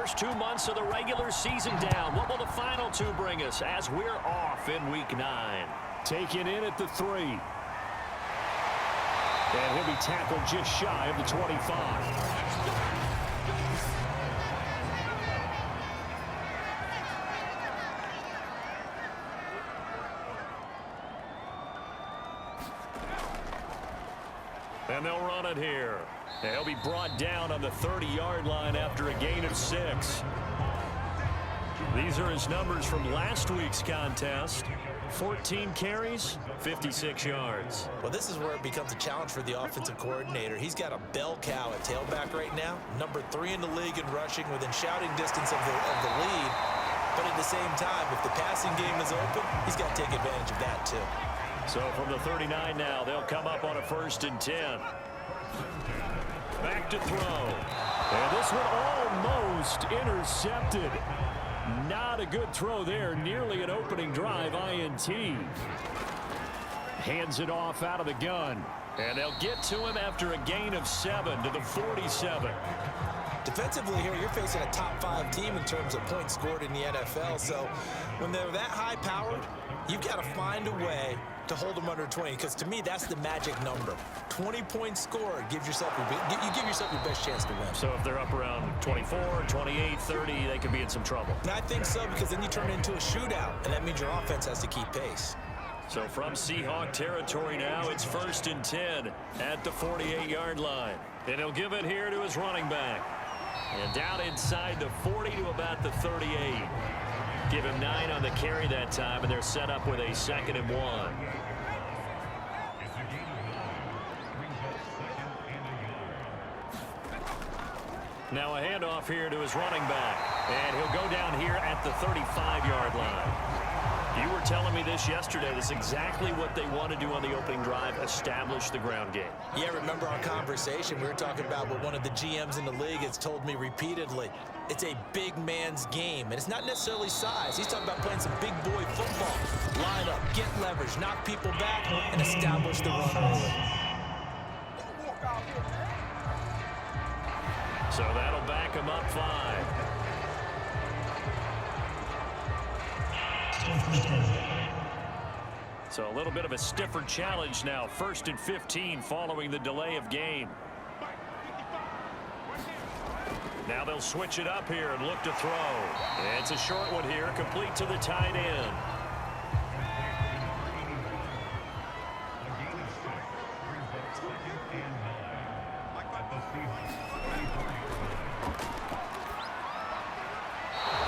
first 2 months of the regular season down. What will the final two bring us as we're off in Week 9? Taken in at the 3. And he'll be tackled just shy of the 25. And they'll run it here. They'll be brought down on the 30-yard line after a gain of 6. These are his numbers from last week's contest. 14 carries, 56 yards. Well, this is where it becomes a challenge for the offensive coordinator. He's got a bell cow at tailback right now, number 3 in the league in rushing, within shouting distance of the lead. But at the same time, if the passing game is open, he's got to take advantage of that too. So from the 39 now, they'll come up on a 1st and 10. Back to throw. And this one almost intercepted. Not a good throw there. Nearly an opening drive INT. Hands it off out of the gun. And they'll get to him after a gain of 7 to the 47. Defensively here, you're facing a top 5 team in terms of points scored in the NFL. So when they're that high powered, you've got to find a way to hold them under 20, because to me that's the magic number. 20 points scored gives yourself you give yourself your best chance to win. So if they're up around 24, 28, 30, they could be in some trouble. And I think so, because then you turn it into a shootout, and that means your offense has to keep pace. So from Seahawk territory now, it's 1st and 10 at the 48-yard line. And he'll give it here to his running back. And down inside the 40 to about the 38. Give him 9 on the carry that time, and they're set up with a 2nd and 1. Now a handoff here to his running back. And he'll go down here at the 35-yard line. You were telling me this yesterday. This is exactly what they want to do on the opening drive, establish the ground game. Yeah, remember our conversation. We were talking about what one of the GMs in the league has told me repeatedly. It's a big man's game, and it's not necessarily size. He's talking about playing some big boy football. Line up, get leverage, knock people back, and establish the run early. So that'll back him up 5. So a little bit of a stiffer challenge now. 1st and 15 following the delay of game. Now they'll switch it up here and look to throw. And it's a short one here, complete to the tight end.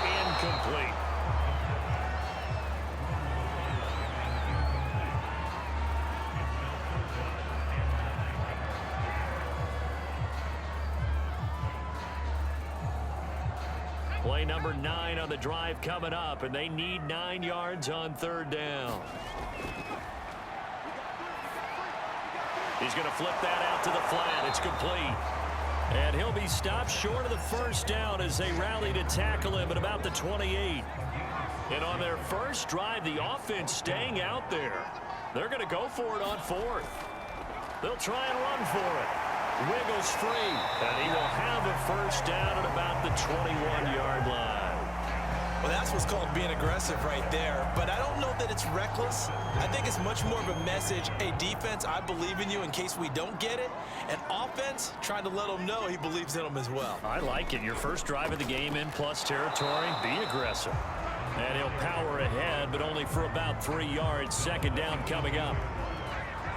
Incomplete. Play number 9 on the drive coming up, and they need 9 yards on 3rd down. He's going to flip that out to the flat. It's complete. And he'll be stopped short of the 1st down as they rally to tackle him at about the 28. And on their first drive, the offense staying out there. They're going to go for it on 4th. They'll try and run for it. Wiggles free, and he will have a 1st down at about the 21-yard line. Well, that's what's called being aggressive right there. But I don't know that it's reckless. I think it's much more of a message. Hey, defense, I believe in you in case we don't get it. And offense, trying to let them know he believes in them as well. I like it. Your first drive of the game in plus territory, be aggressive. And he'll power ahead, but only for about 3 yards. 2nd down coming up.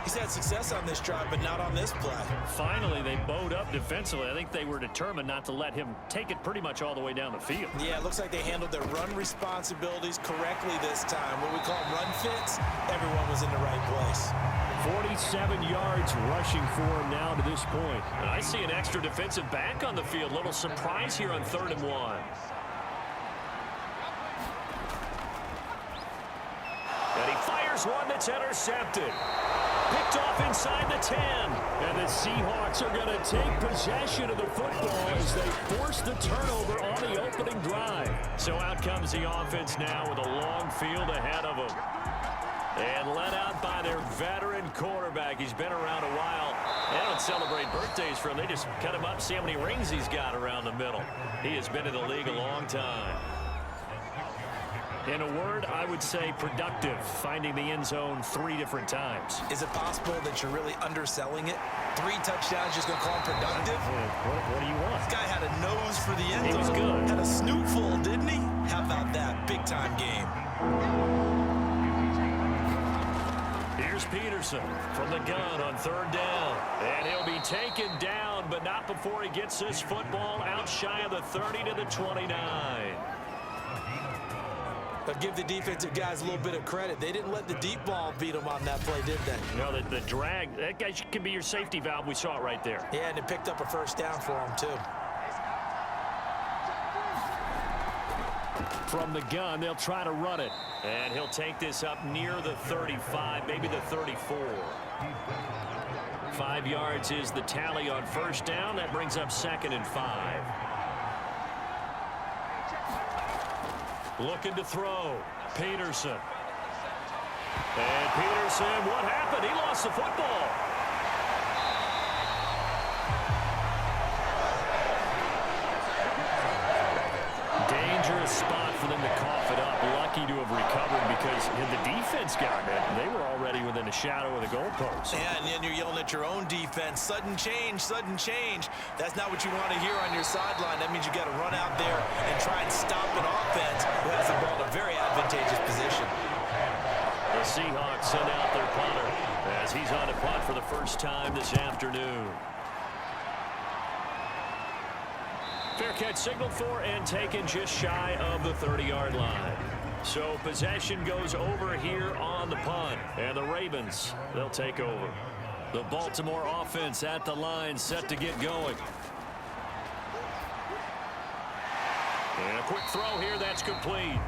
He's had success on this drive, but not on this play. Finally, they bowed up defensively. I think they were determined not to let him take it pretty much all the way down the field. Yeah, it looks like they handled their run responsibilities correctly this time. What we call run fits, everyone was in the right place. 47 yards rushing for him now to this point. And I see an extra defensive back on the field. Little surprise here on 3rd and 1. And he fires one that's intercepted. Picked off inside the 10. And the Seahawks are going to take possession of the football as they force the turnover on the opening drive. So out comes the offense now with a long field ahead of them. And let out by their veteran quarterback. He's been around a while. They don't celebrate birthdays for him. They just cut him up, see how many rings he's got around the middle. He has been in the league a long time. In a word, I would say productive, finding the end zone 3 different times. Is it possible that you're really underselling it? 3 touchdowns, just going to call him productive? What do you want? This guy had a nose for the end zone. He was good. Had a snootful, didn't he? How about that? Big-time game. Here's Peterson from the gun on 3rd down. And he'll be taken down, but not before he gets this football out shy of the 30 to the 29. But give the defensive guys a little bit of credit. They didn't let the deep ball beat them on that play, did they? No, the drag, that guy can be your safety valve. We saw it right there. Yeah, and it picked up a 1st down for him, too. From the gun, they'll try to run it. And he'll take this up near the 35, maybe the 34. 5 yards is the tally on 1st down. That brings up 2nd and 5. Looking to throw. Peterson. And Peterson, what happened? He lost the football. Dangerous spot for them to cough it up. Lucky to have recovered because had the defense gotten it, they were already within a shadow of the goalpost. Yeah, and then you're yelling at your own defense. Sudden change, sudden change. That's not what you want to hear on your sideline. That means you got to run out there and try and stop an offense who has the ball in a very advantageous position. The Seahawks send out their punter as he's on to punt for the first time this afternoon. Fair catch signaled for and taken just shy of the 30-yard line. So possession goes over here on the punt. And the Ravens, they'll take over. The Baltimore offense at the line, set to get going. And a quick throw here, that's complete.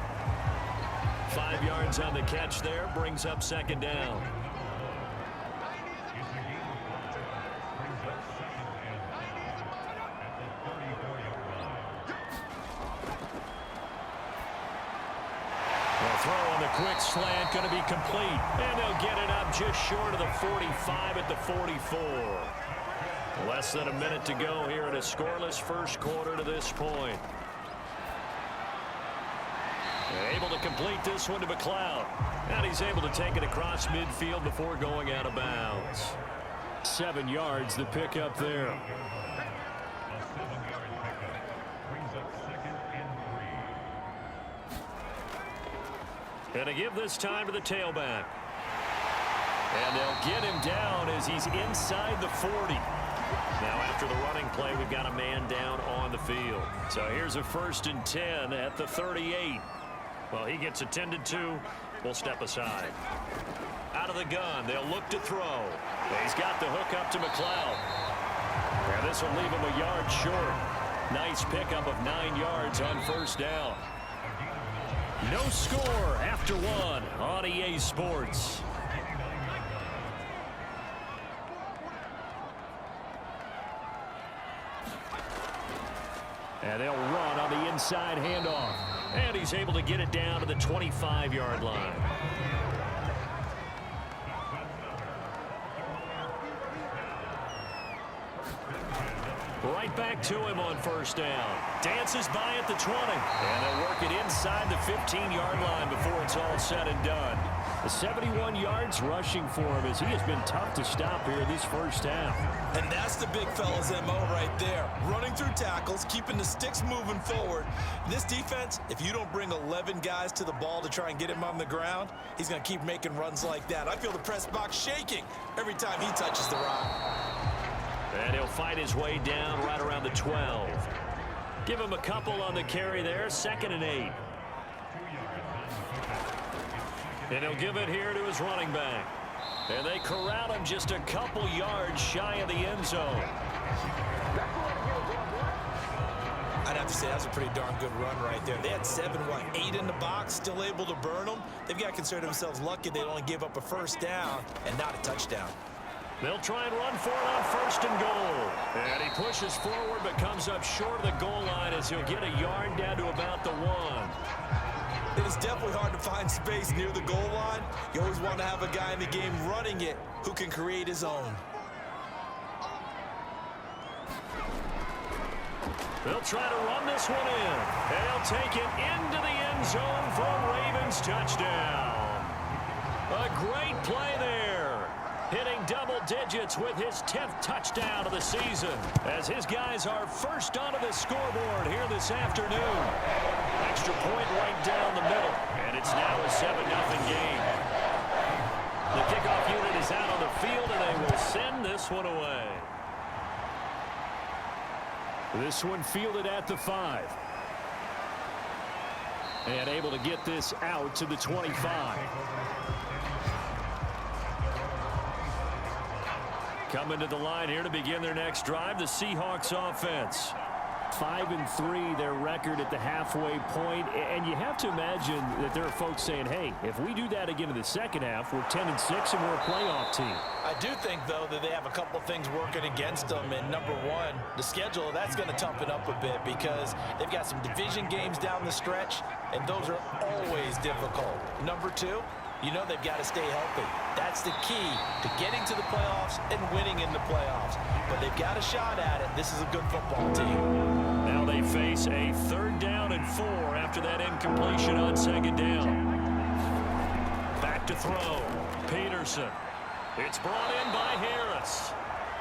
5 yards on the catch there, brings up 2nd down. Throw on the quick slant, going to be complete. And they'll get it up just short of the 45 at the 44. Less than a minute to go here in a scoreless first quarter to this point. Able to complete this one to McLeod. And he's able to take it across midfield before going out of bounds. 7 yards, the pickup there. And to give this time to the tailback. And they'll get him down as he's inside the 40. Now after the running play, we've got a man down on the field. So here's a 1st and 10 at the 38. Well, he gets attended to. We'll step aside. Out of the gun, they'll look to throw. He's got the hook up to McLeod. And this will leave him a yard short. Nice pickup of 9 yards on 1st down. No score after 1 on EA Sports. And they'll run on the inside handoff. And he's able to get it down to the 25-yard line. Right back to him on 1st down. Dances by at the 20. And they'll work it inside the 15-yard line before it's all said and done. The 71 yards rushing for him as he has been tough to stop here this first half. And that's the big fella's MO right there. Running through tackles, keeping the sticks moving forward. This defense, if you don't bring 11 guys to the ball to try and get him on the ground, he's going to keep making runs like that. I feel the press box shaking every time he touches the rock. And he'll fight his way down right around the 12. Give him a couple on the carry there. 2nd and 8. And he'll give it here to his running back. And they corral him just a couple yards shy of the end zone. I'd have to say that's a pretty darn good run right there. They had 8 in the box, still able to burn them. They've got to consider themselves lucky they only gave up a 1st down and not a touchdown. They'll try and run for it on 1st and goal. And he pushes forward but comes up short of the goal line as he'll get a yard down to about the 1. It is definitely hard to find space near the goal line. You always want to have a guy in the game running it who can create his own. They'll try to run this one in. And he'll take it into the end zone for a Ravens touchdown. A great play there. Hitting double digits with his 10th touchdown of the season. As his guys are first onto the scoreboard here this afternoon. Extra point right down the middle. And it's now a 7-0 game. The kickoff unit is out on the field, and they will send this one away. This one fielded at the 5. And able to get this out to the 25. Coming to the line here to begin their next drive, the Seahawks offense. 5-3 their record at the halfway point, and you have to imagine that there are folks saying, hey, if we do that again in the second half, we're 10-6 and we're a playoff team. I do think, though, that they have a couple of things working against them. And number one, the schedule, that's going to toughen up a bit because they've got some division games down the stretch, and those are always difficult. Number two, you know they've got to stay healthy. That's the key to getting to the playoffs and winning in the playoffs. But they've got a shot at it. This is a good football team. Now they face a 3rd down and 4 after that incompletion on 2nd down. Back to throw. Peterson. It's brought in by Harris.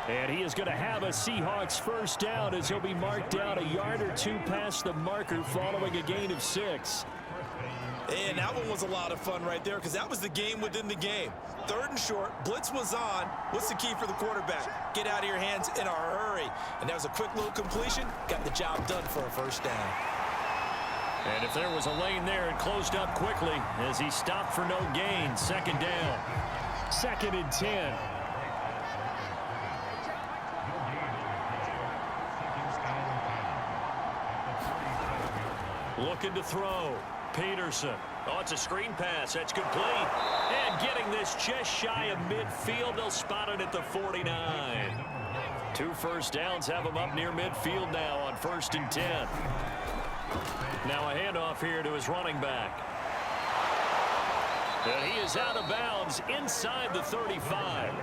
And he is going to have a Seahawks first down as he'll be marked down a yard or two past the marker following a gain of 6. And that one was a lot of fun right there because that was the game within the game. 3rd and short, blitz was on. What's the key for the quarterback? Get out of your hands in a hurry. And that was a quick little completion. Got the job done for a first down. And if there was a lane there, it closed up quickly as he stopped for no gain. 2nd down. 2nd and 10. Looking to throw. Peterson. Oh, it's a screen pass. That's complete. And getting this just shy of midfield. They'll spot it at the 49. 2 first downs have them up near midfield now on 1st and 10. Now a handoff here to his running back. And he is out of bounds inside the 35.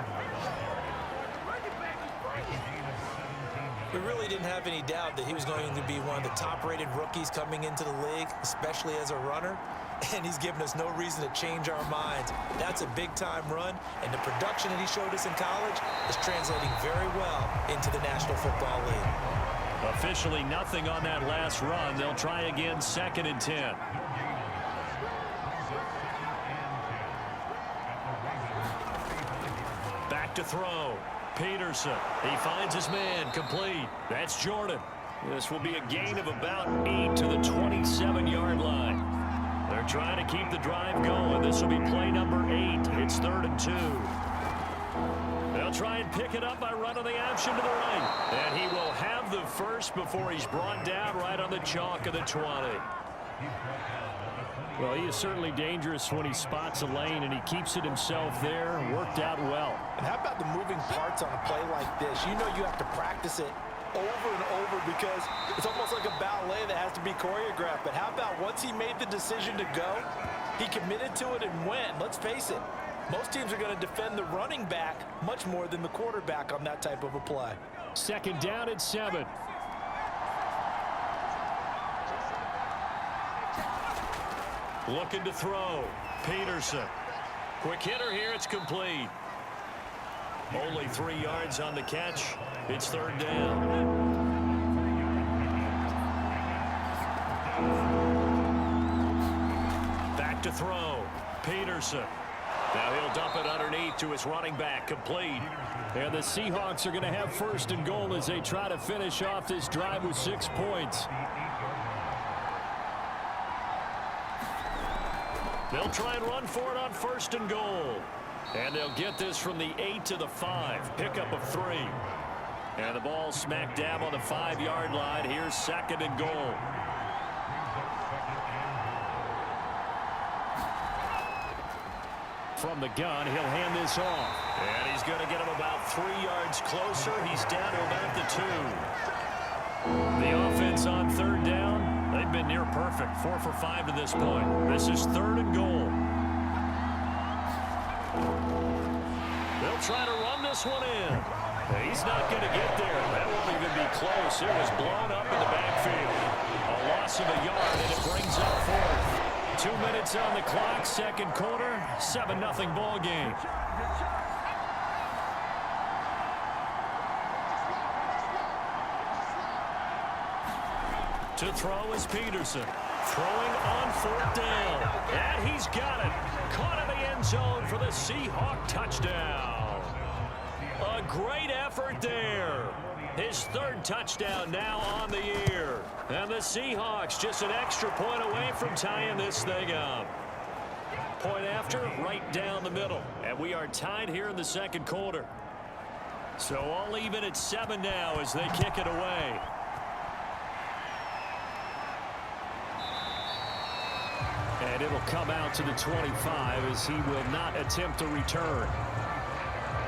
We really didn't have any doubt that he was going to be one of the top-rated rookies coming into the league, especially as a runner. And he's given us no reason to change our minds. That's a big-time run, and the production that he showed us in college is translating very well into the National Football League. Officially nothing on that last run. They'll try again 2nd and 10. Back to throw. Peterson. He finds his man. Complete. That's Jordan. This will be a gain of about 8 to the 27-yard line. They're trying to keep the drive going. This will be play number 8. It's 3rd and 2. They'll try and pick it up by running the option to the right. And he will have the first before he's brought down right on the chalk of the 20. Well, he is certainly dangerous when he spots a lane, and he keeps it himself there. Worked out well. And how about the moving parts on a play like this? You know you have to practice it over and over because it's almost like a ballet that has to be choreographed. But how about once he made the decision to go, he committed to it and went. Let's face it, most teams are going to defend the running back much more than the quarterback on that type of a play. 2nd down and 7. Looking to throw. Peterson. Quick hitter here. It's complete. Only 3 yards on the catch. It's 3rd down. Back to throw. Peterson. Now he'll dump it underneath to his running back. Complete. And the Seahawks are going to have 1st and goal as they try to finish off this drive with 6 points. They'll try and run for it on 1st and goal. And they'll get this from the 8 to the 5. Pickup of 3. And the ball smack dab on the 5-yard line. Here's 2nd and goal. From the gun, he'll hand this off. And he's going to get him about 3 yards closer. He's down to about the 2. The offense on 3rd down. They've been near perfect, 4 for 5 to this point. This is 3rd and goal. They'll try to run this one in. He's not going to get there. That won't even be close. It was blown up in the backfield. A loss of a yard, and it brings up 4th. 2 minutes on the clock, second quarter, 7-0 ball game. To throw is Peterson. Throwing on 4th down. And he's got it. Caught in the end zone for the Seahawk touchdown. A great effort there. His 3rd touchdown now on the year. And the Seahawks just an extra point away from tying this thing up. Point after, right down the middle. And we are tied here in the second quarter. So all even at 7 now as they kick it away. And it'll come out to the 25 as he will not attempt a return.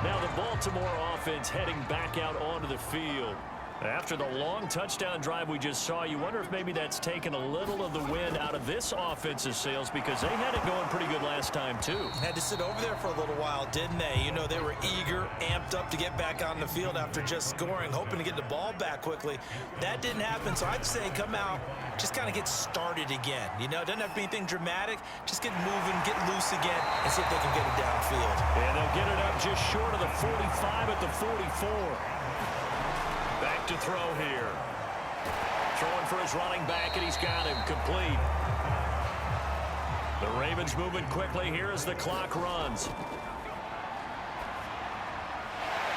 Now the Baltimore offense heading back out onto the field. After the long touchdown drive we just saw, you wonder if maybe that's taken a little of the wind out of this offensive sails because they had it going pretty good last time too. Had to sit over there for a little while, didn't they? You know, they were eager, amped up to get back on the field after just scoring, hoping to get the ball back quickly. That didn't happen, so I'd say come out, just kind of get started again. You know, doesn't have to be anything dramatic. Just get moving, get loose again, and see if they can get it downfield. And they'll get it up just short of the 45 at the 44. Back to throw here. Throwing for his running back, and he's got him complete. The Ravens moving quickly here as the clock runs.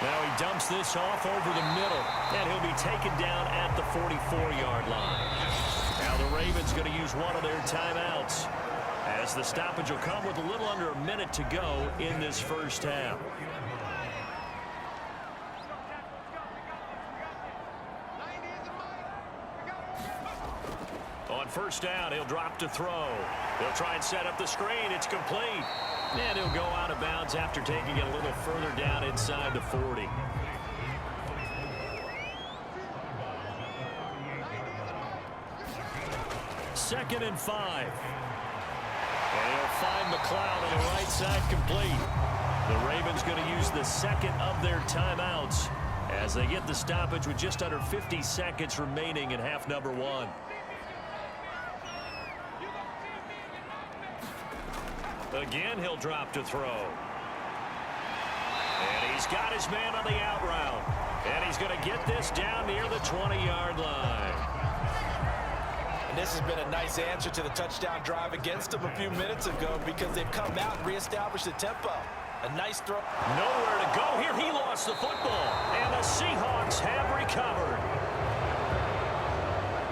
Now he dumps this off over the middle, and he'll be taken down at the 44-yard line. Now the Ravens going to use one of their timeouts as the stoppage will come with a little under a minute to go in this first half. On first down, he'll drop to throw. He'll try and set up the screen. It's complete. And he'll go out of bounds after taking it a little further down inside the 40. Second and 5. And he'll find McLeod on the right side complete. The Ravens going to use the second of their timeouts as they get the stoppage with just under 50 seconds remaining in half number 1. Again, he'll drop to throw. And he's got his man on the out route. And he's going to get this down near the 20-yard line. And this has been a nice answer to the touchdown drive against them a few minutes ago because they've come out and reestablished the tempo. A nice throw. Nowhere to go here. He lost the football. And the Seahawks have recovered.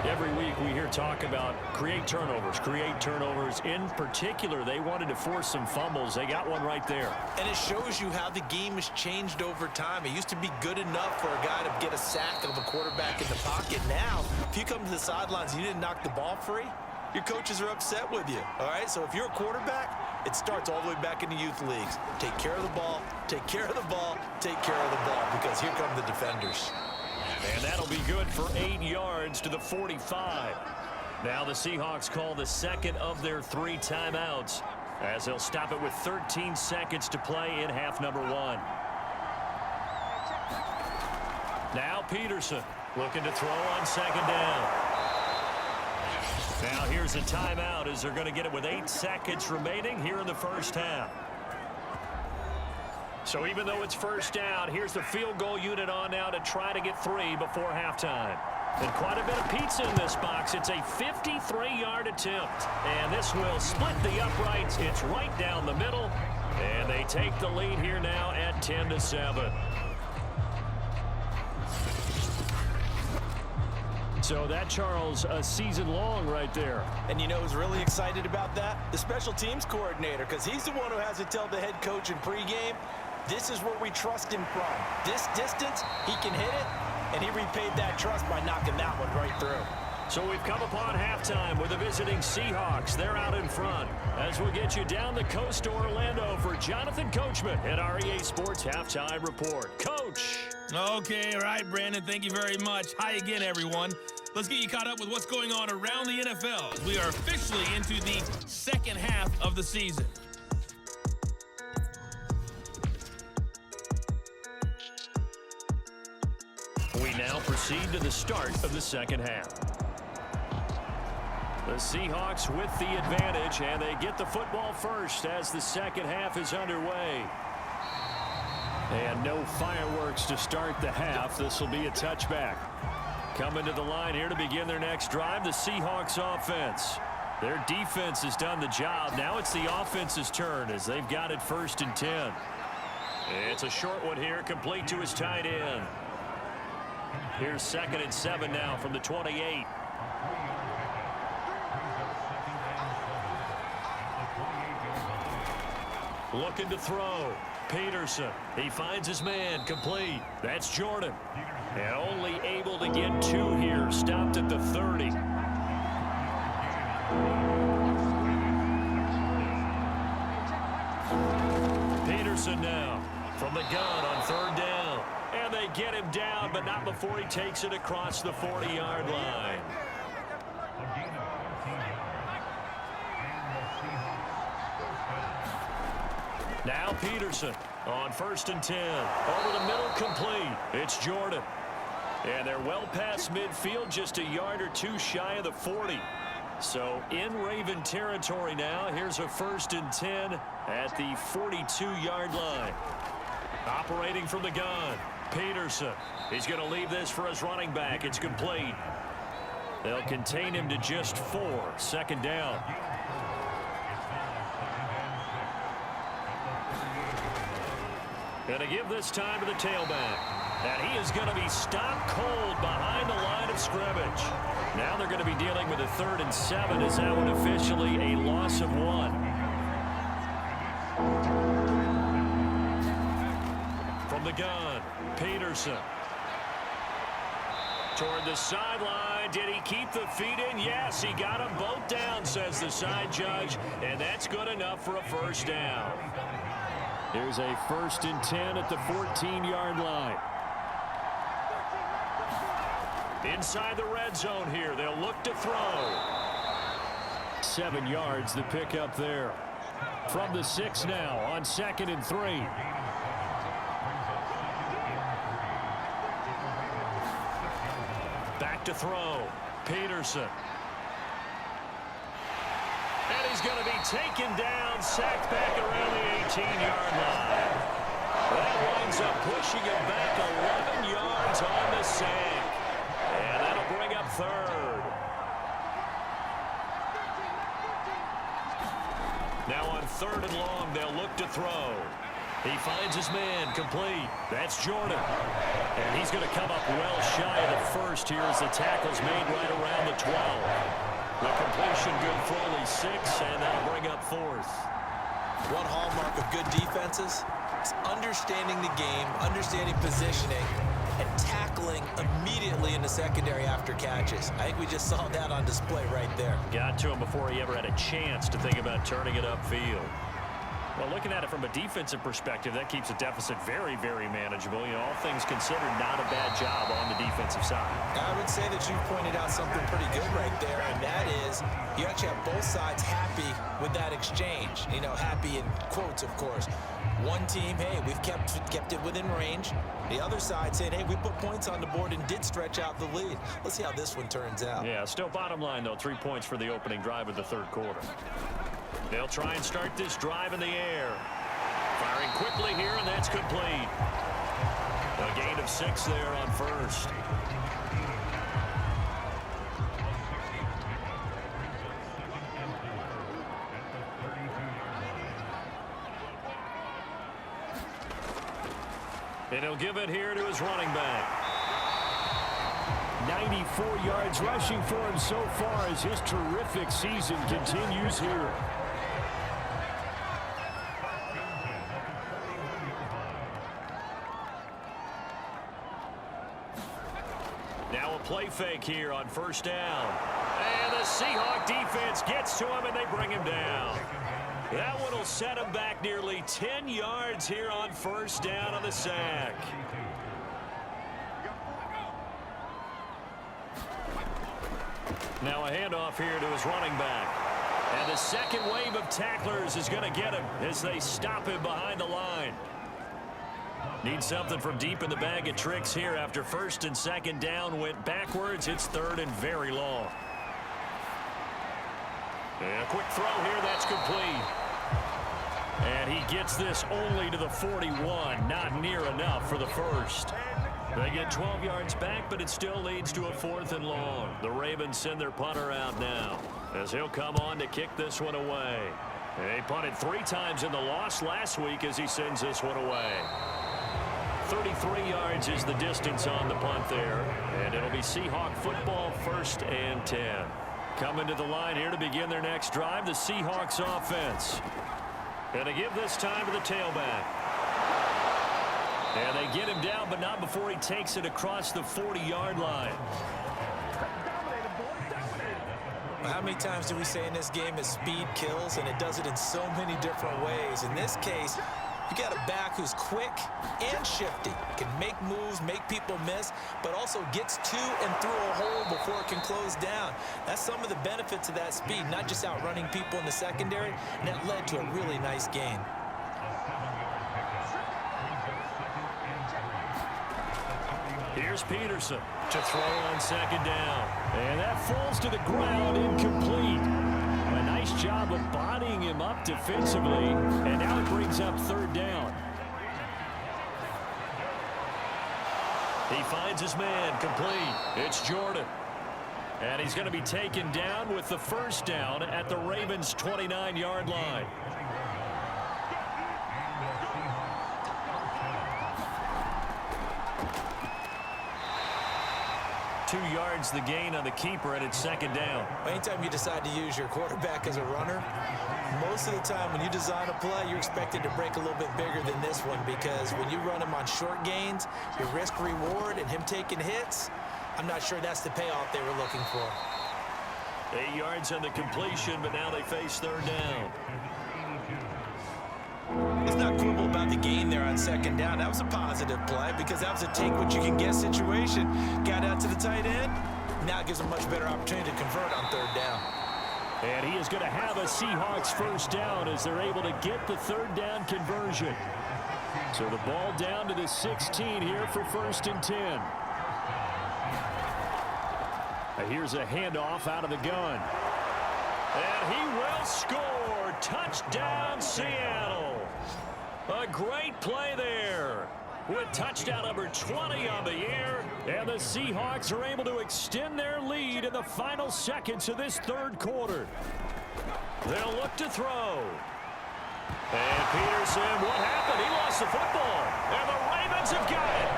Every week we hear talk about create turnovers. In particular, they wanted to force some fumbles. They got one right there. And it shows you how the game has changed over time. It used to be good enough for a guy to get a sack of a quarterback in the pocket. Now, if you come to the sidelines and you didn't knock the ball free, your coaches are upset with you. All right? So if you're a quarterback, it starts all the way back in the youth leagues. Take care of the ball, take care of the ball, take care of the ball, because here come the defenders. And that'll be good for 8 yards to the 45. Now the Seahawks call the second of their 3 timeouts as they'll stop it with 13 seconds to play in half number 1. Now Peterson looking to throw on second down. Now here's a timeout as they're going to get it with 8 seconds remaining here in the first half. So even though it's first down, here's the field goal unit on now to try to get 3 before halftime. And quite a bit of pizza in this box. It's a 53-yard attempt. And this will split the uprights. It's right down the middle. And they take the lead here now at 10-7. So that, Charles, a season long right there. And you know who's really excited about that? The special teams coordinator, because he's the one who has to tell the head coach in pregame, this is where we trust him from. This distance, he can hit it, and he repaid that trust by knocking that one right through. So we've come upon halftime with the visiting Seahawks. They're out in front. As we'll get you down the coast to Orlando for Jonathan Coachman at our EA Sports Halftime Report. Coach. Okay, all right, Brandon. Thank you very much. Hi again, everyone. let's get you caught up with what's going on around the NFL as we are officially into the second half of the season. We now proceed to the start of the second half. The Seahawks with the advantage, and they get the football first as the second half is underway. And no fireworks to start the half. This will be a touchback. Coming to the line here to begin their next drive, the Seahawks offense. Their defense has done the job. Now it's the offense's turn as they've got it 1st and 10. It's a short one here, complete to his tight end. Here's 2nd and 7 now from the 28. Looking to throw. Peterson. He finds his man. Complete. That's Jordan. And only able to get 2 here. Stopped at the 30. Peterson now from the gun on 3rd down. And they get him down, but not before he takes it across the 40-yard line. Now Peterson on 1st and 10. Over the middle, complete. It's Jordan. And they're well past midfield, just a yard or 2 shy of the 40. So in Raven territory now. Here's a 1st and 10 at the 42-yard line. Operating from the gun, Peterson. He's going to leave this for his running back. It's complete. They'll contain him to just 4. 2nd down. Going to give this time to the tailback. And he is going to be stopped cold behind the line of scrimmage. Now they're going to be dealing with a 3rd and 7 as that one officially a loss of 1. From the gun, Peterson. Toward the sideline. Did he keep the feet in? Yes, he got them both down, says the side judge. And that's good enough for a 1st down. Here's a 1st and 10 at the 14-yard line. Inside the red zone here. They'll look to throw. 7 yards the pickup there. From the 6 now on 2nd and 3. Back to throw. Peterson. And he's going to be taken down, sacked back around the 18-yard line. That winds up pushing him back 11 yards on the sack. And that'll bring up 3rd. Now on 3rd and long, they'll look to throw. He finds his man, complete. That's Jordan. And he's going to come up well shy of the 1st here as the tackle's made right around the 12. The completion good for only 6, and that'll bring up 4th. One hallmark of good defenses is understanding the game, understanding positioning, and tackling immediately in the secondary after catches. I think we just saw that on display right there. Got to him before he ever had a chance to think about turning it upfield. Well, looking at it from a defensive perspective, that keeps a deficit very, very manageable. You know, all things considered, not a bad job on the defensive side. I would say that you pointed out something pretty good right there, and that is you actually have both sides happy with that exchange. You know, happy in quotes, of course. One team, hey, we've kept it within range. The other side saying, hey, we put points on the board and did stretch out the lead. Let's see how this one turns out. Yeah, still bottom line, though, 3 points for the opening drive of the 3rd quarter. They'll try and start this drive in the air. Firing quickly here, and that's complete. A gain of 6 there on 1st. And he'll give it here to his running back. 94 yards rushing for him so far as his terrific season continues here. Now a play fake here on 1st down. And the Seahawk defense gets to him, and they bring him down. That one will set him back nearly 10 yards here on 1st down on the sack. Now a handoff here to his running back. And the second wave of tacklers is going to get him as they stop him behind the line. Need something from deep in the bag of tricks here after first and second down went backwards. It's third and very long. And a quick throw here, that's complete. And he gets this only to the 41. Not near enough for the first. They get 12 yards back, but it still leads to a 4th and long. The Ravens send their punter out now as he'll come on to kick this one away. They punted 3 times in the loss last week as he sends this one away. 33 yards is the distance on the punt there, and it'll be Seahawk football, 1st and 10. Coming to the line here to begin their next drive, the Seahawks offense. And to give this time to the tailback. And they get him down, but not before he takes it across the 40-yard line. How many times do we say in this game is speed kills, and it does it in so many different ways. In this case, you got a back who's quick and shifty, can make moves, make people miss, but also gets to and through a hole before it can close down. That's some of the benefits of that speed, not just outrunning people in the secondary, and that led to a really nice gain. Here's Peterson to throw on second down. And that falls to the ground, incomplete. A nice job of bodying him up defensively. And now it brings up 3rd down. He finds his man, complete. It's Jordan. And he's going to be taken down with the 1st down at the Ravens' 29-yard line. 2 yards the gain on the keeper, and it's 2nd down. Anytime you decide to use your quarterback as a runner, most of the time when you design a play, you're expected to break a little bit bigger than this one, because when you run him on short gains, your risk reward and him taking hits, I'm not sure that's the payoff they were looking for. 8 yards on the completion, but now they face 3rd down. Let's not quibble about the gain there on 2nd down. That was a positive play because that was a take-what-you-can-get situation. Got out to the tight end. Now it gives him a much better opportunity to convert on 3rd down. And he is going to have a Seahawks 1st down as they're able to get the 3rd down conversion. So the ball down to the 16 here for 1st and 10. Here's a handoff out of the gun. And he will score. Touchdown, Seattle. A great play there with touchdown number 20 on the year. And the Seahawks are able to extend their lead in the final seconds of this 3rd quarter. They'll look to throw. And Peterson, what happened? He lost the football. And the Ravens have got it.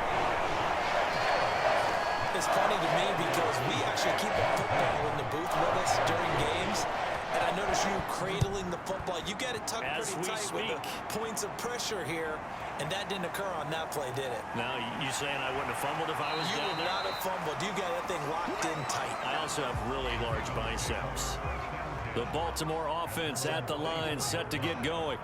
It's funny to me because we actually keep a football in the booth with us during games. And I notice you cradling the football. You got it tucked pretty tight with the points of pressure here, and that didn't occur on that play, did it? Now, you saying I wouldn't have fumbled if I was down there? You would not have fumbled. You got that thing locked in tight. I also have really large biceps. The Baltimore offense at the line, set to get going.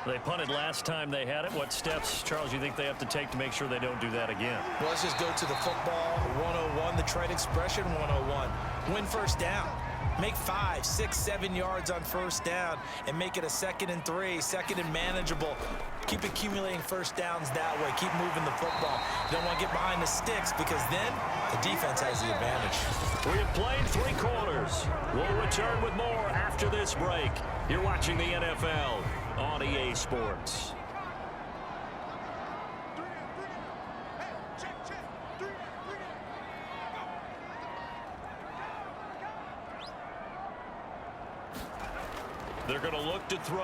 They punted last time they had it. What steps, Charles, you think they have to take to make sure they don't do that again? Well, let's just go to the football 101, the trade expression 101. Win 1st down. Make 5, 6, 7 yards on 1st down and make it a 2nd and 3, 2nd and manageable. Keep accumulating 1st downs that way. Keep moving the football. You don't want to get behind the sticks because then the defense has the advantage. We have played 3 quarters. We'll return with more after this break. You're watching the NFL on EA Sports. They're going to look to throw.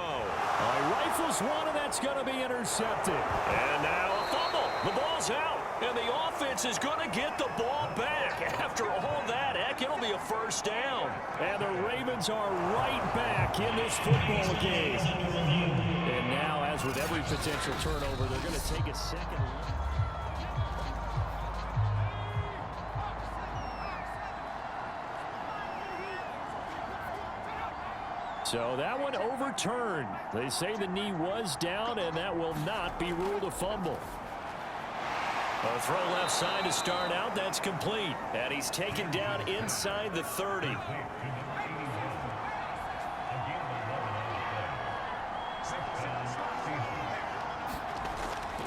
Rifles one, and that's going to be intercepted. And now a fumble. The ball's out, and the offense is going to get the ball back. After all that, heck, it'll be a 1st down. And the Ravens are right back in this football game. And now, as with every potential turnover, they're going to take a second look. So that one overturned. They say the knee was down, and that will not be ruled a fumble. A throw left side to start out. That's complete. And he's taken down inside the 30.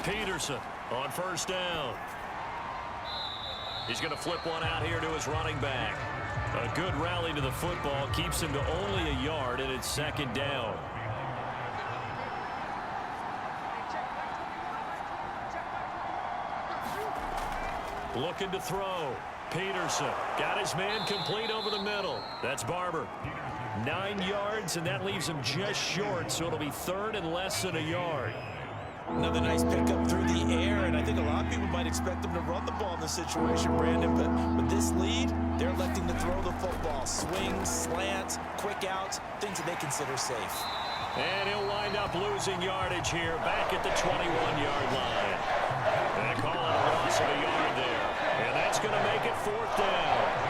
Peterson on first down. He's going to flip one out here to his running back. A good rally to the football keeps him to only a yard, and it's second down. Looking to throw. Peterson got his man complete over the middle. That's Barber. 9 yards, and that leaves him just short, so it'll be third and less than a yard. Another nice pickup through the air, and I think a lot of people might expect them to run the ball in this situation, Brandon, but with this lead, they're electing to throw the football. Swings, slants, quick outs, things that they consider safe. And he'll wind up losing yardage here back at the 21-yard line. They call it a loss of a yard there, and that's going to make it fourth down.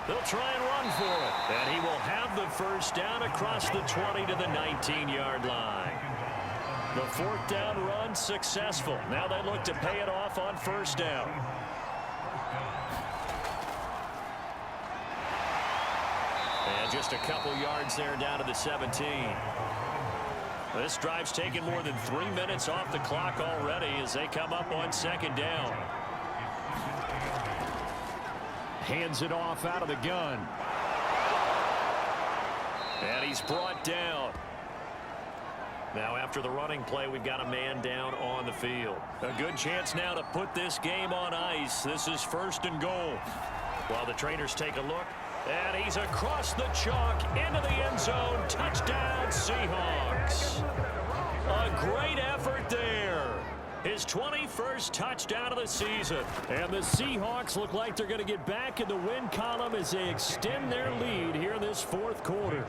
They'll try and run for it, and he will have the first down across the 20 to the 19-yard line. The fourth down run successful. Now they look to pay it off on first down. And just a couple yards there down to the 17. This drive's taken more than 3 minutes off the clock already as they come up on second down. Hands it off out of the gun. And he's brought down. Now after the running play, we've got a man down on the field. A good chance now to put this game on ice. This is first and goal. While the trainers take a look. And he's across the chalk into the end zone. Touchdown, Seahawks. A great effort there. His 21st touchdown of the season. And the Seahawks look like they're going to get back in the win column as they extend their lead here in this fourth quarter.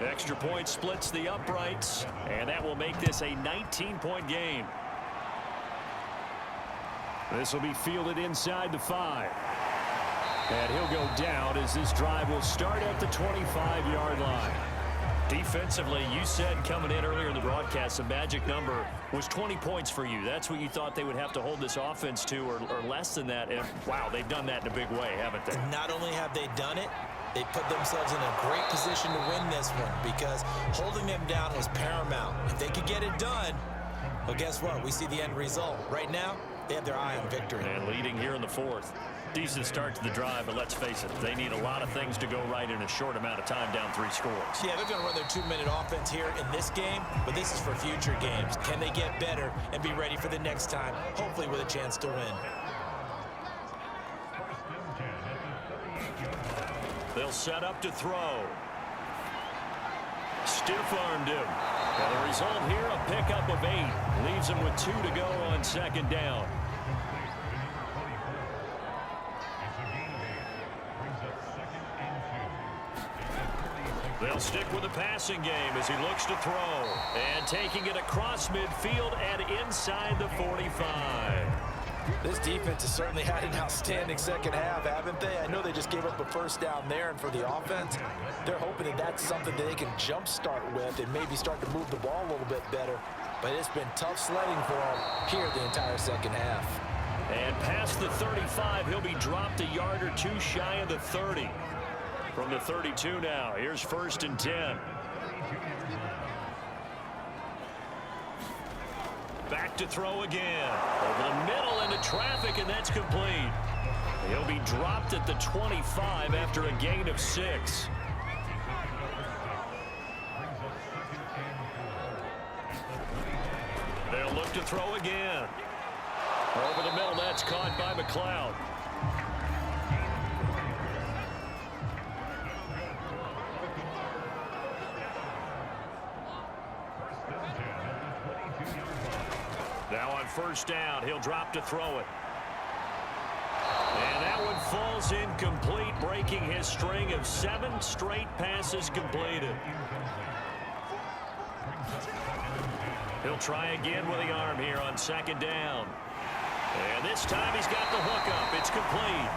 Extra point splits the uprights, and that will make this a 19-point game. This will be fielded inside the 5. And he'll go down as this drive will start at the 25-yard line. Defensively, you said coming in earlier in the broadcast, the magic number was 20 points for you. That's what you thought they would have to hold this offense to, or less than that. And, wow, they've done that in a big way, haven't they? And not only have they done it, they put themselves in a great position to win this one because holding them down was paramount. If they could get it done, well, guess what? We see the end result. Right now, they have their eye on victory. And leading here in the fourth. Decent start to the drive, but let's face it, they need a lot of things to go right in a short amount of time down 3 scores. Yeah, they're going to run their 2-minute offense here in this game, but this is for future games. Can they get better and be ready for the next time, hopefully with a chance to win? They'll set up to throw. Stiff-armed him. And the result here, a pickup of 8. Leaves him with 2 to go on second down. They'll stick with the passing game as he looks to throw. And taking it across midfield and inside the 45. This defense has certainly had an outstanding second half, haven't they? I know they just gave up a first down there, and for the offense, they're hoping that that's something that they can jumpstart with and maybe start to move the ball a little bit better. But it's been tough sledding for them here the entire second half. And past the 35, he'll be dropped a yard or 2 shy of the 30. From the 32 now, here's first and 10. Back to throw again. Over the middle into traffic, and that's complete. He'll be dropped at the 25 after a gain of 6. They'll look to throw again. Over the middle, that's caught by McLeod. Now on first down, he'll drop to throw it. And that one falls incomplete, breaking his string of 7 straight passes completed. He'll try again with the arm here on second down. And this time he's got the hook up. It's complete.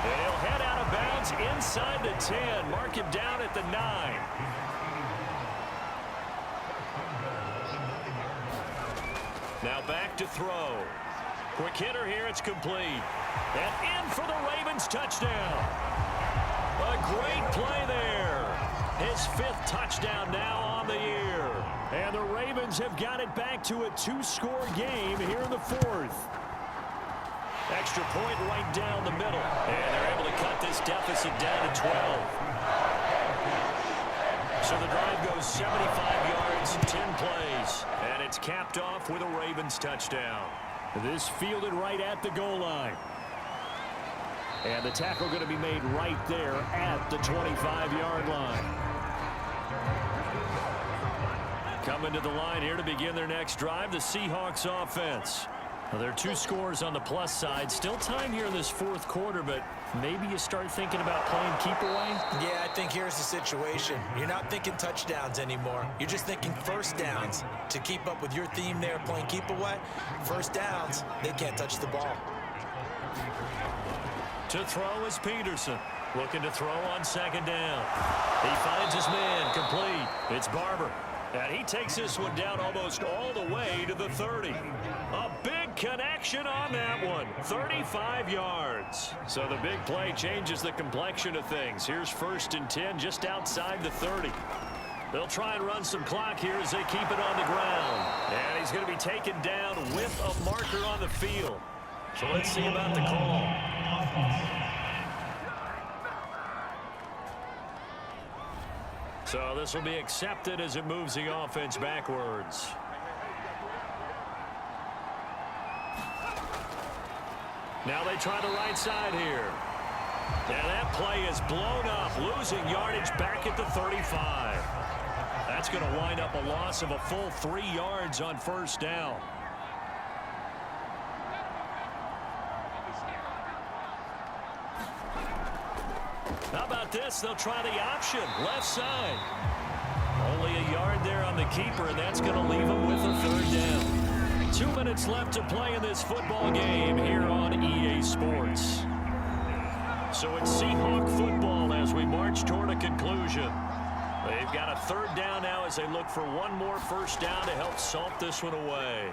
And he'll head out of bounds inside the 10. Mark him down at the 9. Now back to throw. Quick hitter here. It's complete. And in for the Ravens touchdown. A great play there. His 5th touchdown now on the year. And the Ravens have got it back to a 2-score game here in the 4th. Extra point right down the middle. And they're able to cut this deficit down to 12. So the drive goes 75 yards, 10 plays. And it's capped off with a Ravens touchdown. This fielded right at the goal line. And the tackle going to be made right there at the 25-yard line. Coming to the line here to begin their next drive, the Seahawks offense. Well, there are 2 scores on the plus side. Still time here in this 4th quarter, but maybe you start thinking about playing keep away? Yeah, I think here's the situation. You're not thinking touchdowns anymore. You're just thinking first downs. To keep up with your theme there, playing keep away, first downs, they can't touch the ball. To throw is Peterson. Looking to throw on 2nd down. He finds his man, complete. It's Barber. And he takes this one down almost all the way to the 30. A big connection on that one. 35 yards. So the big play changes the complexion of things. Here's 1st and 10 just outside the 30. They'll try and run some clock here as they keep it on the ground. And he's going to be taken down with a marker on the field. So let's see about the call. So this will be accepted as it moves the offense backwards. Now they try the right side here. And that play is blown up, losing yardage back at the 35. That's going to wind up a loss of a full 3 yards on 1st down. How about this? They'll try the option, left side. Only a yard there on the keeper, and that's going to leave them with a 3rd down. 2 minutes left to play in this football game here on EA Sports. So it's Seahawk football as we march toward a conclusion. They've got a 3rd down now as they look for one more 1st down to help salt this one away.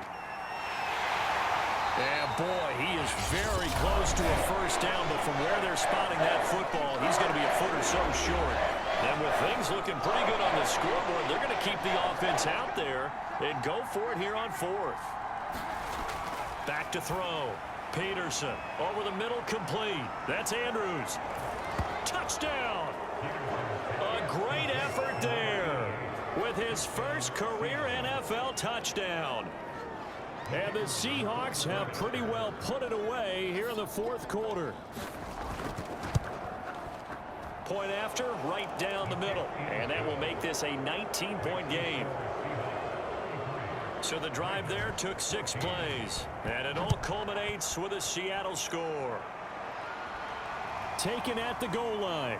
And boy, he is very close to a 1st down, but from where they're spotting that football, he's going to be a foot or so short. And with things looking pretty good on the scoreboard, they're going to keep the offense out there and go for it here on 4th. Back to throw. Peterson over the middle, complete. That's Andrews. Touchdown. A great effort there with his 1st career NFL touchdown. And the Seahawks have pretty well put it away here in the 4th quarter. Point after, right down the middle. And that will make this a 19-point game. So the drive there took 6 plays. And it all culminates with a Seattle score. Taken at the goal line.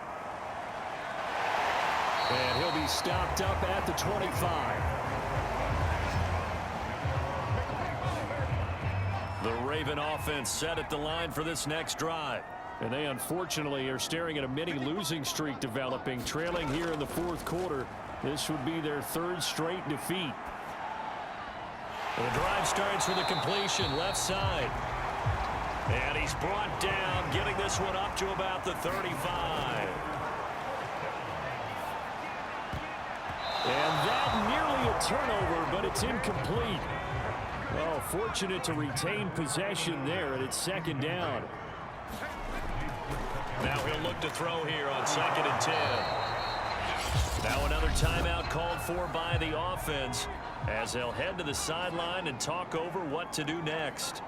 And he'll be stopped up at the 25. The Raven offense set at the line for this next drive. And they unfortunately are staring at a mini losing streak developing, trailing here in the 4th quarter. This would be their 3rd straight defeat. The drive starts with a completion left side. And he's brought down, getting this one up to about the 35. And that nearly a turnover, but it's incomplete. Well, fortunate to retain possession there, and it's 2nd down. Now he'll look to throw here on 2nd and 10. Now another timeout called for by the offense as they'll head to the sideline and talk over what to do next.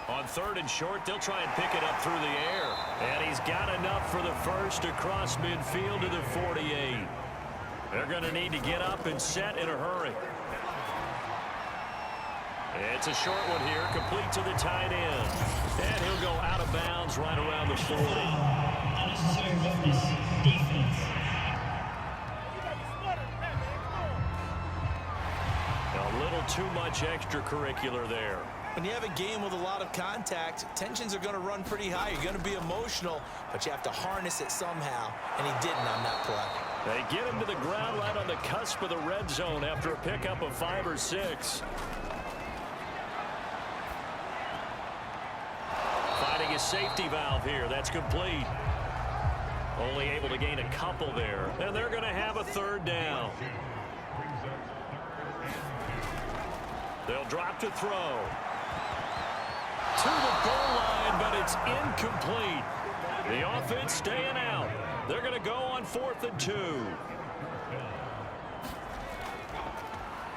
On 3rd and short, they'll try and pick it up through the air. And he's got enough for the 1st across midfield to the 48. They're going to need to get up and set in a hurry. It's a short one here, complete to the tight end. And he'll go out of bounds right around the 40. Unnecessary roughness, defense. A little too much extracurricular there. When you have a game with a lot of contact, tensions are going to run pretty high. You're going to be emotional, but you have to harness it somehow, and he didn't on that play. They get him to the ground right on the cusp of the red zone after a pickup of 5 or 6. Finding a safety valve here. That's complete. Only able to gain a couple there. And they're going to have a 3rd down. They'll drop to throw. To the goal line, but it's incomplete. The offense staying out. They're going to go on 4th and 2.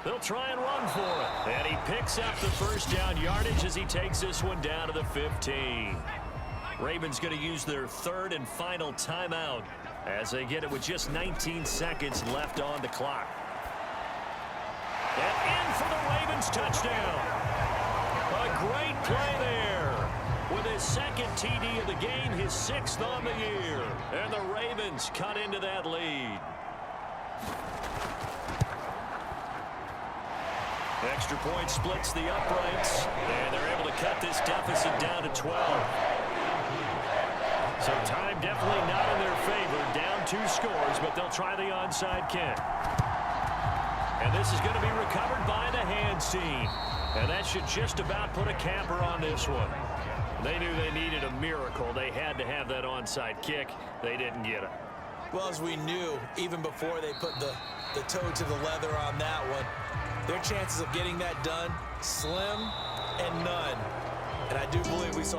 They'll try and run for it. And he picks up the 1st down yardage as he takes this one down to the 15. Ravens going to use their 3rd and final timeout as they get it with just 19 seconds left on the clock. And in for the Ravens touchdown. A great play there. With his 2nd TD of the game, his 6th on the year. And the Ravens cut into that lead. Extra point splits the uprights. And they're able to cut this deficit down to 12. So time definitely not in their favor. Down 2 scores, but they'll try the onside kick. And this is going to be recovered by the hands team. And that should just about put a capper on this one. They knew they needed a miracle. They had to have that onside kick. They didn't get it. Well, as we knew, even before they put the toe to the leather on that one, their chances of getting that done, slim and none. And I do believe we saw